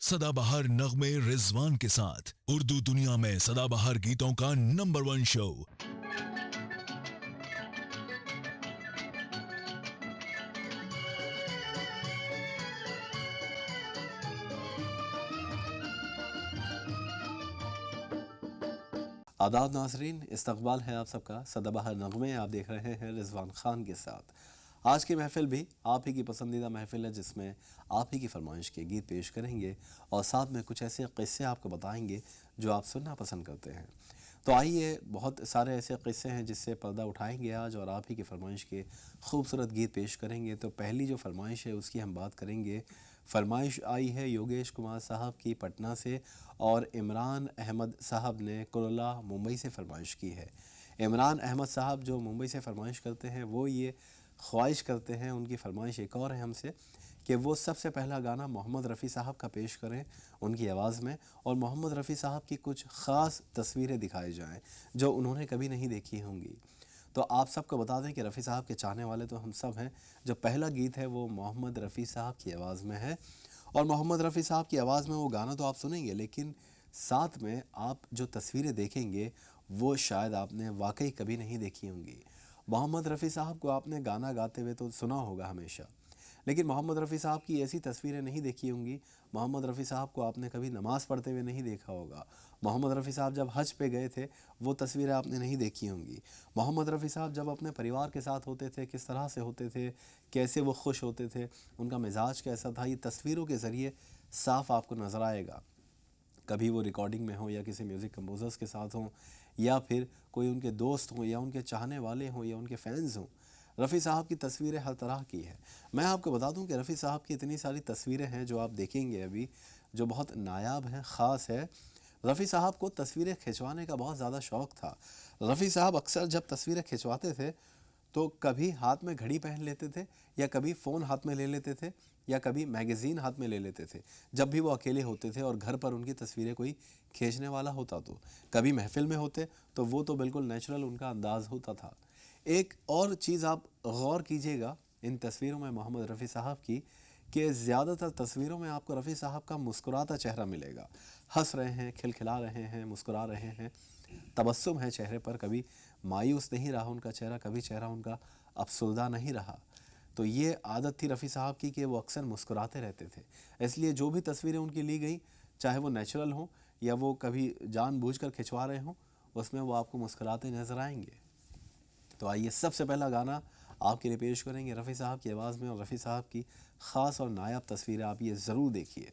सदाबहार नगमे रिजवान के साथ उर्दू दुनिया में सदाबहार गीतों का नंबर 1 शो। आदाब नाज़रीन, इस्तक़बाल है आप सबका। सदाबहार नगमे आप देख रहे हैं रिजवान खान के साथ। आज की महफ़िल भी आप ही की पसंदीदा महफ़िल है, जिसमें आप ही की फरमाइश के गीत पेश करेंगे और साथ में कुछ ऐसे क़िस्से आपको बताएंगे जो आप सुनना पसंद करते हैं। तो आइए, बहुत सारे ऐसे क़िस्से हैं जिससे पर्दा उठाएंगे आज और आप ही की फरमाइश के खूबसूरत गीत पेश करेंगे। तो पहली जो फरमाइश है उसकी हम बात करेंगे। फरमाइश आई है योगेश कुमार साहब की पटना से और इमरान अहमद साहब ने कुर्ला मुंबई से फरमाइश की है। इमरान अहमद साहब जो मुंबई से फरमाइश करते हैं वो ये ख्वाहिश करते हैं, उनकी फरमाइश एक और है हमसे कि वो सबसे पहला गाना मोहम्मद रफ़ी साहब का पेश करें उनकी आवाज़ में, और मोहम्मद रफ़ी साहब की कुछ ख़ास तस्वीरें दिखाई जाएं जो उन्होंने कभी नहीं देखी होंगी। तो आप सबको बता दें कि रफ़ी साहब के चाहने वाले तो हम सब हैं। जो पहला गीत है वो मोहम्मद रफ़ी साहब की आवाज़ में है, और मोहम्मद रफ़ी साहब की आवाज़ में वो गाना तो आप सुनेंगे, लेकिन साथ में आप जो तस्वीरें देखेंगे वो शायद आपने वाकई कभी नहीं देखी होंगी। मोहम्मद रफ़ी साहब को आपने गाना गाते हुए तो सुना होगा हमेशा, लेकिन मोहम्मद रफ़ी साहब की ऐसी तस्वीरें नहीं देखी होंगी। मोहम्मद रफ़ी साहब को आपने कभी नमाज़ पढ़ते हुए नहीं देखा होगा। मोहम्मद रफ़ी साहब जब हज पे गए थे वो तस्वीरें आपने नहीं देखी होंगी। मोहम्मद रफ़ी साहब जब अपने परिवार के साथ होते थे किस तरह से होते थे, कैसे वो खुश होते थे, उनका मिजाज कैसा था, ये तस्वीरों के ज़रिए साफ़ आपको नज़र आएगा। कभी वो रिकॉर्डिंग में हो या किसी म्यूज़िक कंपोज़र्स के साथ हों, या फिर कोई उनके दोस्त हों या उनके चाहने वाले हों या उनके फ़ैन्स हों, रफ़ी साहब की तस्वीरें हर तरह की है। मैं आपको बता दूं कि रफ़ी साहब की इतनी सारी तस्वीरें हैं जो आप देखेंगे अभी, जो बहुत नायाब हैं, ख़ास है। रफ़ी साहब को तस्वीरें खिंचवाने का बहुत ज़्यादा शौक़ था। रफ़ी साहब अक्सर जब तस्वीरें खिंचवाते थे तो कभी हाथ में घड़ी पहन लेते थे, या कभी फ़ोन हाथ में ले लेते थे, या कभी मैगज़ीन हाथ में ले लेते थे जब भी वो अकेले होते थे और घर पर उनकी तस्वीरें कोई खींचने वाला होता। तो कभी महफ़िल में होते तो वो तो बिल्कुल नेचुरल उनका अंदाज़ होता था। एक और चीज़ आप गौर कीजिएगा इन तस्वीरों में मोहम्मद रफ़ी साहब की, कि ज़्यादातर तस्वीरों में आपको रफ़ी साहब का मुस्कुराता चेहरा मिलेगा। हंस रहे हैं, खिलखिला रहे हैं, मुस्कुरा रहे हैं, तबस्सुम है चेहरे पर, कभी मायूस नहीं रहा उनका चेहरा, कभी चेहरा उनका अफसुर्दा नहीं रहा। तो ये आदत थी रफ़ी साहब की कि वो अक्सर मुस्कुराते रहते थे। इसलिए जो भी तस्वीरें उनकी ली गई, चाहे वो नेचुरल हों या वो कभी जानबूझकर खिंचवा रहे हों, उसमें वो आपको मुस्कुराते नज़र आएंगे। तो आइए, सबसे पहला गाना आपके लिए पेश करेंगे रफ़ी साहब की आवाज़ में, और रफ़ी साहब की ख़ास और नायाब तस्वीरें आप ये ज़रूर देखिए।